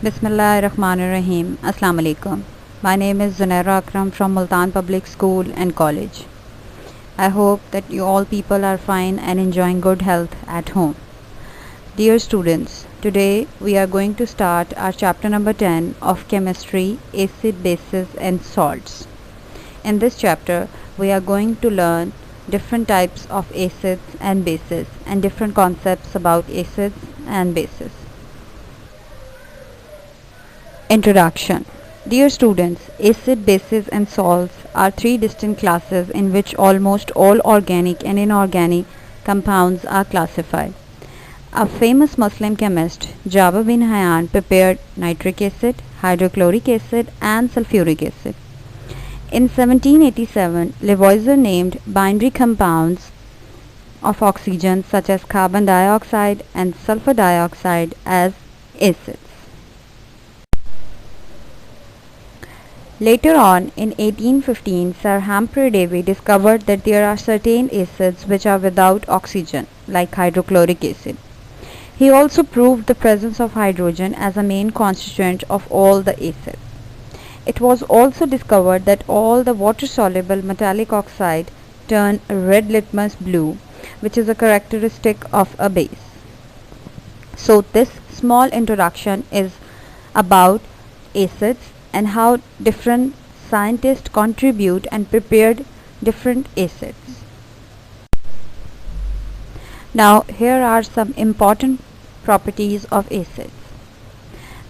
Bismillahirrahmanirrahim. Assalamu alaikum. My name is Zunaira Akram from Multan Public School and College. I hope that you all people are fine and enjoying good health at home. Dear students, today we are going to start our chapter number 10 of chemistry, acid, bases and salts. In this chapter, we are going to learn different types of acids and bases and different concepts about acids and bases. Introduction. Dear students, acid, bases and salts are three distinct classes in which almost all organic and inorganic compounds are classified. A famous Muslim chemist, Jabir bin Hayyan, prepared nitric acid, hydrochloric acid and sulfuric acid. In 1787, Lavoisier named binary compounds of oxygen such as carbon dioxide and sulfur dioxide as acids. Later on, in 1815, Sir Humphrey Davy discovered that there are certain acids which are without oxygen, like hydrochloric acid. He also proved the presence of hydrogen as a main constituent of all the acids. It was also discovered that all the water-soluble metallic oxide turn red litmus blue, which is a characteristic of a base. So this small introduction is about acids and how different scientists contribute and prepared different acids. Now here are some important properties of acids.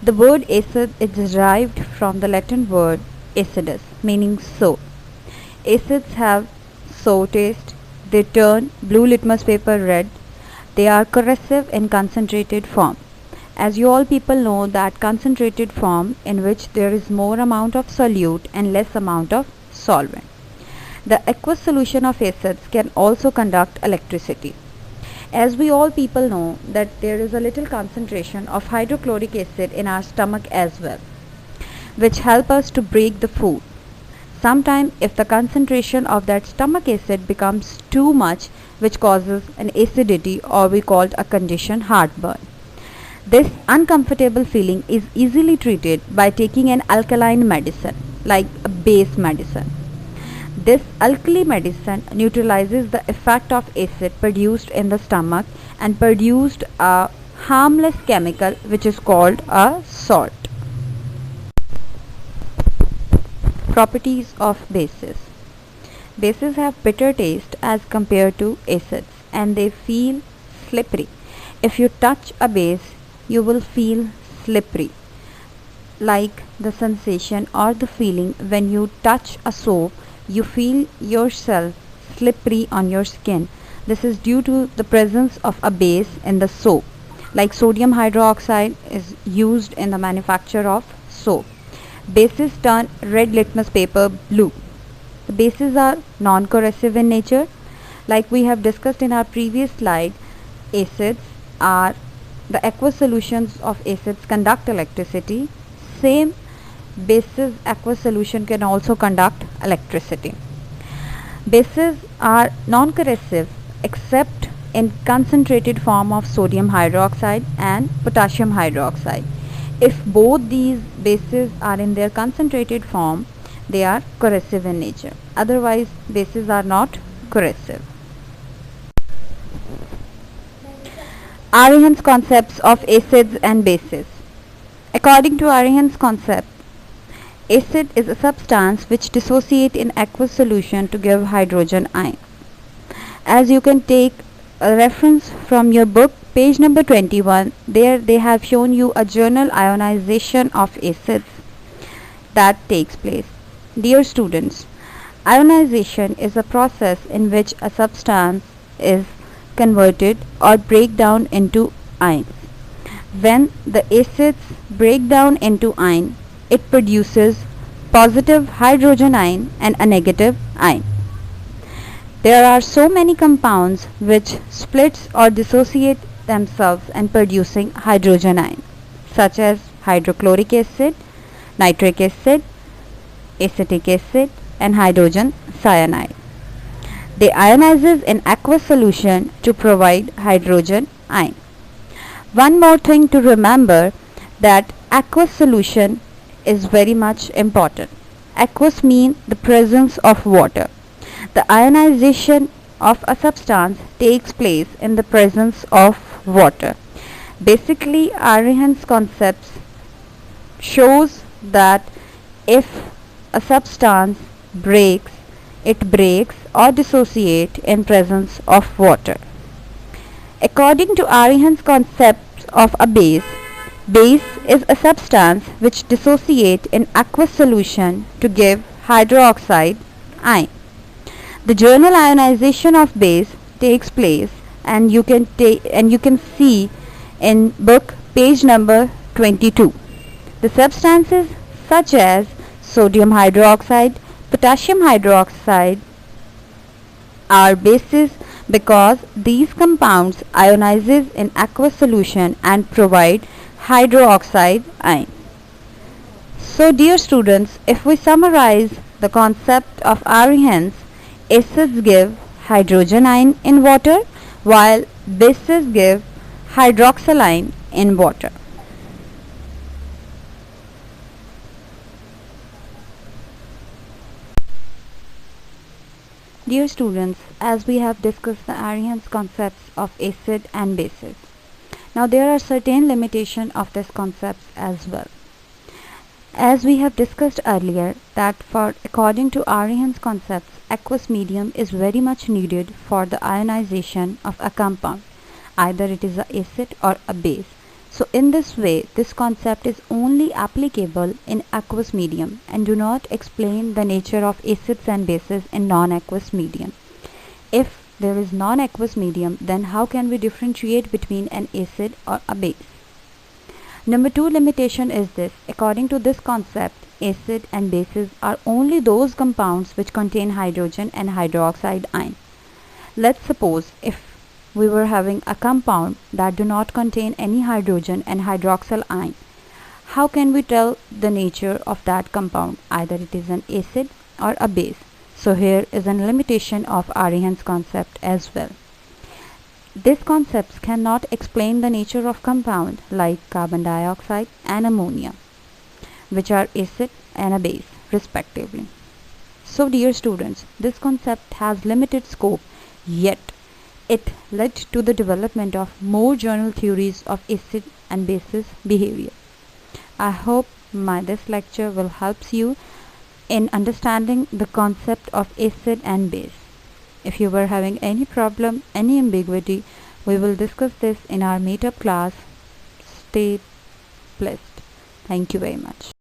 The word acid is derived from the Latin word acidus, meaning sour. Acids have sour taste. They turn blue litmus paper red. They are corrosive in concentrated form. As you all people know that concentrated form in which there is more amount of solute and less amount of solvent. The aqueous solution of acids can also conduct electricity. As we all people know that there is a little concentration of hydrochloric acid in our stomach as well, which help us to break the food. Sometimes if the concentration of that stomach acid becomes too much, which causes an acidity, or we call a condition heartburn. This uncomfortable feeling is easily treated by taking an alkaline medicine like a base medicine. This alkali medicine neutralizes the effect of acid produced in the stomach and produced a harmless chemical which is called a salt. Properties of bases. Bases have bitter taste as compared to acids and they feel slippery. If you touch a base, you will feel slippery, like the sensation or the feeling when you touch a soap, you feel yourself slippery on your skin. This is due to the presence of a base in the soap, like sodium hydroxide is used in the manufacture of soap. Bases turn red litmus paper blue. The bases are non-corrosive in nature. Like we have discussed in our previous slide, acids are the aqueous solutions of acids conduct electricity. Same bases aqueous solution can also conduct electricity. Bases are non-corrosive except in concentrated form of sodium hydroxide and potassium hydroxide. If both these bases are in their concentrated form, they are corrosive in nature. Otherwise, bases are not corrosive. Arihan's concepts of acids and bases. According to Arihan's concept, acid is a substance which dissociates in aqueous solution to give hydrogen ion. As you can take a reference from your book, page number 21, there they have shown you a journal ionization of acids that takes place. Dear students, ionization is a process in which a substance is converted or break down into ions. When the acids break down into ion, it produces positive hydrogen ion and a negative ion. There are so many compounds which splits or dissociate themselves and producing hydrogen ion, such as hydrochloric acid, nitric acid, acetic acid and hydrogen cyanide. They ionizes in aqueous solution to provide hydrogen ion. One more thing to remember, that aqueous solution is very much important. Aqueous means the presence of water. The ionization of a substance takes place in the presence of water. Basically, Arihan's concepts shows that if a substance breaks, it breaks or dissociate in presence of water. According to Arihan's concept of a base is a substance which dissociate in aqueous solution to give hydroxide ion. The journal ionization of base takes place, and you can see in book page number 22. The substances such as sodium hydroxide, potassium hydroxide are bases because these compounds ionizes in aqueous solution and provide hydroxide ion. So dear students, if we summarize the concept of Arihan's, acids give hydrogen ion in water while bases give hydroxyl ion in water. Dear students, as we have discussed the Arihan's concepts of acid and bases, now there are certain limitations of this concepts as well. As we have discussed earlier that according to Arihan's concepts, aqueous medium is very much needed for the ionization of a compound, either it is an acid or a base. So in this way, this concept is only applicable in aqueous medium and do not explain the nature of acids and bases in non-aqueous medium. If there is non-aqueous medium, then how can we differentiate between an acid or a base? Number 2 limitation is this. According to this concept, acid and bases are only those compounds which contain hydrogen and hydroxide ion. Let's suppose if we were having a compound that do not contain any hydrogen and hydroxyl ion, how can we tell the nature of that compound? Either it is an acid or a base. So here is a limitation of Arihan's concept as well. These concepts cannot explain the nature of compound like carbon dioxide and ammonia, which are acid and a base respectively. So dear students, this concept has limited scope, yet it led to the development of more general theories of acid and bases behavior. I hope this lecture will help you in understanding the concept of acid and base. If you were having any problem, any ambiguity, we will discuss this in our meetup class. Stay blessed. Thank you very much.